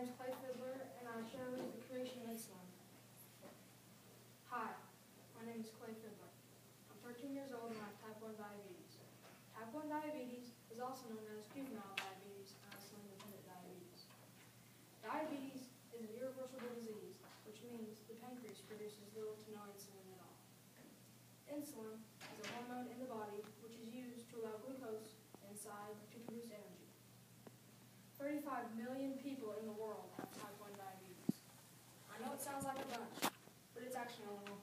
name is Fiedler, and I chose the creation of insulin. Hi, my name is Fiedler. I'm 13 years old and I have type 1 diabetes. Type 1 diabetes is also known as juvenile diabetes and insulin-dependent diabetes. Diabetes is an irreversible disease, which means the pancreas produces little to no insulin at all. Insulin is a hormone in the body which is used to allow glucose inside to produce energy. 35 million people in the world have type 1 diabetes. I know it sounds like a bunch, but it's actually only 1%.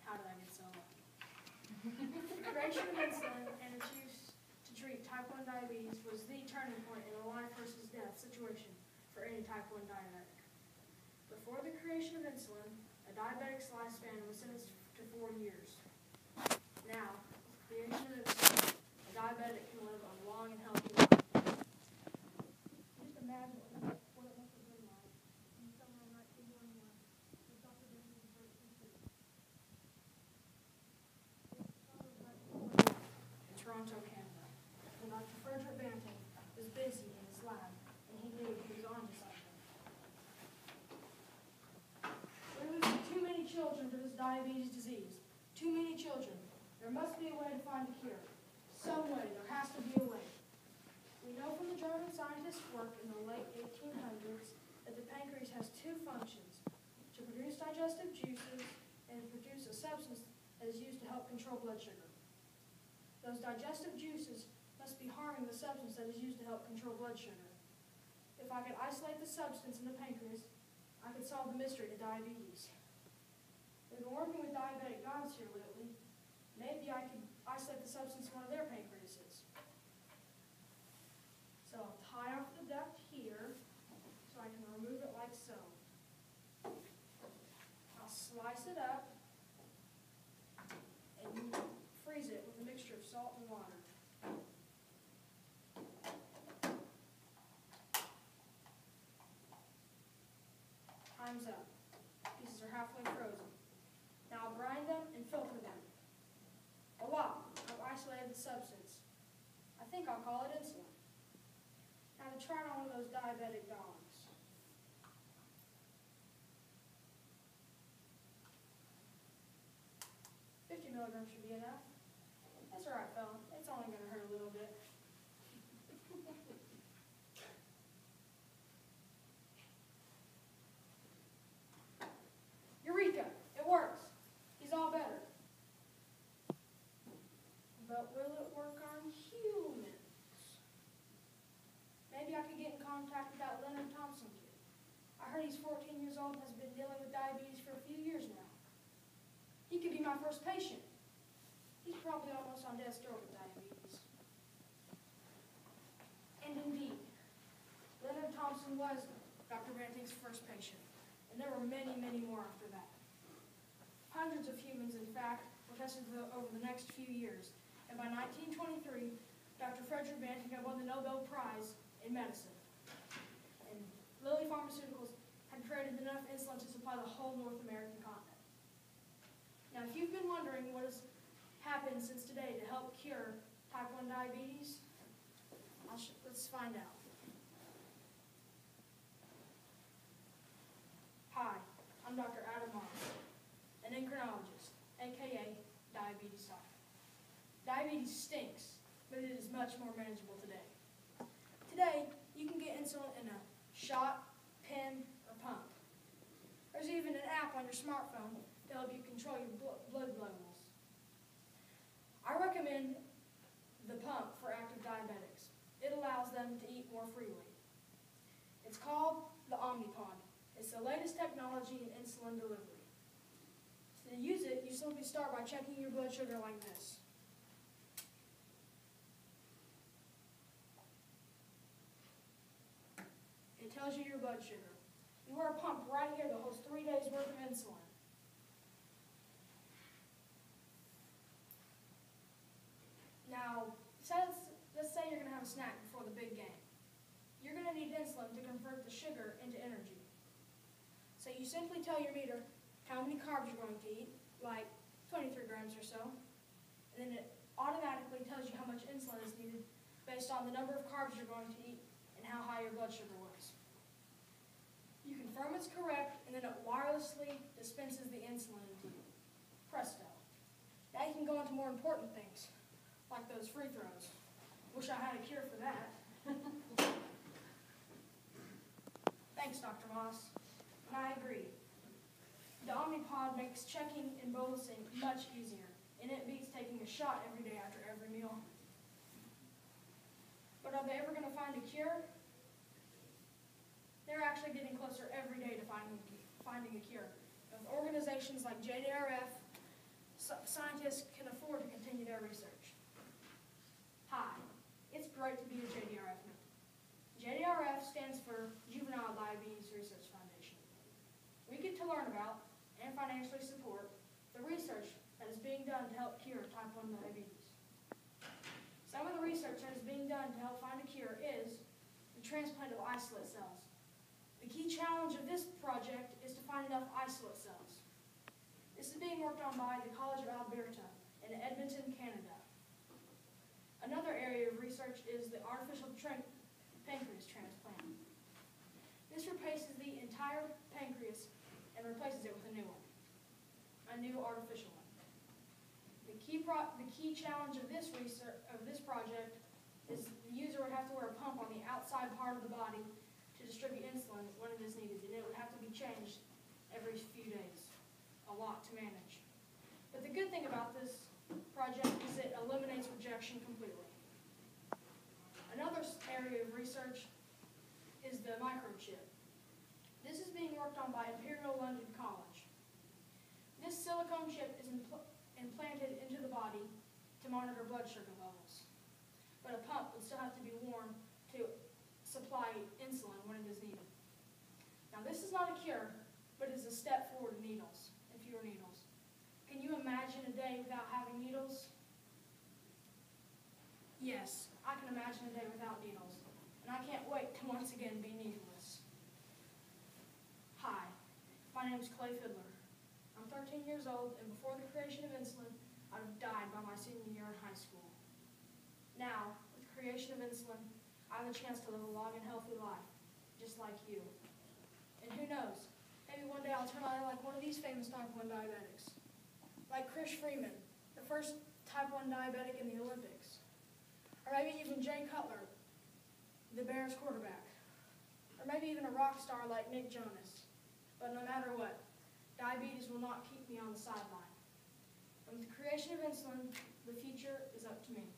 How did I get so lucky? The creation of insulin and its use to treat type 1 diabetes was the turning point in a life versus death situation for any type 1 diabetic. Before the creation of insulin, a diabetic's lifespan was sentenced to 4 years. Now, with the creation of insulin, a diabetic can live a long and healthy life. Just imagine what it must have been like in summer of 1921 with Dr. Banting's birth in Toronto, Canada. And Dr. Frederick Banting was busy in his lab, and he knew he was on to something. We're losing too many children to this diabetes disease. Too many children. There must be a way to find a cure. Some way. There has to be a way. We know from the German scientists' work in the late 1800s that the pancreas has two functions: to produce digestive juices and to produce a substance that is used to help control blood sugar. Those digestive juices must be harming the substance that is used to help control blood sugar. If I could isolate the substance in the pancreas, I could solve the mystery to diabetes. We've been working with diabetic gods here lately. Maybe I could isolate the substance in one of their pancreases. So I'll tie off the duct here so I can remove it like so. I'll slice it up and freeze it with a mixture of salt and water. Time's up. Pieces are halfway frozen. Now I'll grind them and filter them. Voila! I've isolated the substance. I think I'll call it insulin. Now to try it on one of those diabetic dogs. $50 milligrams should be enough. That's all right, fella. It's only going to hurt a little bit. Eureka! It works. He's all better. But will it work on humans? Maybe I could get in contact with that Leonard Thompson kid. I heard he's 14 years old and has been dealing with diabetes for a few years now. He could be my first patient. He's probably almost on death's door with diabetes. And indeed, Leonard Thompson was Dr. Banting's first patient, and there were many, many more after that. Hundreds of humans, in fact, were tested over the next few years, and by 1923, Dr. Frederick Banting had won the Nobel Prize in medicine. And Lilly Pharmaceuticals had created enough insulin to supply the whole North American continent. Now, if you've been wondering what has happened since today to help cure type 1 diabetes, let's find out. Hi, I'm Dr. Adam Moss, an endocrinologist, aka diabetes doctor. Diabetes stinks, but it is much more manageable today. Today, you can get insulin in a shot, pen, or pump. There's even an app on your smartphone to help you control your blood levels. I recommend the pump for active diabetics. It allows them to eat more freely. It's called the Omnipod. It's the latest technology in insulin delivery. To use it, you simply start by checking your blood sugar like this. It tells you your blood sugar. You wear a pump right here that holds 3 days' worth of insulin. Now, let's say you're going to have a snack before the big game. You're going to need insulin to convert the sugar into energy. So you simply tell your meter how many carbs you're going to eat, like 23 grams or so, and then it automatically tells you how much insulin is needed based on the number of carbs you're going to eat and how high your blood sugar was. You confirm it's correct, and then it wirelessly dispenses the insulin into you. Presto. Now you can go on to more important things, like those free throws. Wish I had a cure for that. Thanks, Dr. Moss. And I agree. The Omnipod makes checking and bolusing much easier, and it beats taking a shot every day after every meal. But are they ever going to find a cure? They're actually getting closer every day to finding a cure. With organizations like JDRF, scientists can afford to continue their research. Hi, it's great to be a JDRF member. JDRF stands for Juvenile Diabetes Research Foundation. We get to learn about and financially support the research that is being done to help cure type 1 diabetes. Some of the research that is being done to help find a cure is the transplant of isolate cells. The key challenge of this project is to find enough isolate cells. This is being worked on by the College of Alberta in Edmonton, Canada. Another area of research is the artificial pancreas transplant. This replaces the entire pancreas and replaces it with a new one, a new artificial one. The key challenge of this project is the user would have to wear a pump on the outside part of the body to distribute insulin when it is needed, and it would have to be changed every few days. A lot to manage. But the good thing about this project is it eliminates rejection completely. Another area of research is the microchip. This is being worked on by Imperial London College. This silicone chip is implanted into the body to monitor blood sugar levels. But a pump would still have to be worn to supply insulin when it is needed. Now this is not a cure, but it is a step forward to needles and fewer needles. Can you imagine a day without having needles? Yes, I can imagine a day without needles, and I can't wait to once again be needleless. Hi, my name is Clay Fiedler. I'm 13 years old, and before the creation of insulin, I'd have died by my senior year in high school. Now, with the creation of insulin, I have a chance to live a long and healthy life, just like you. And who knows, maybe one day I'll turn out like one of these famous type 1 diabetics. Like Chris Freeman, the first type 1 diabetic in the Olympics. Or maybe even Jay Cutler, the Bears quarterback. Or maybe even a rock star like Nick Jonas. But no matter what, diabetes will not keep me on the sideline. And with the creation of insulin, the future is up to me.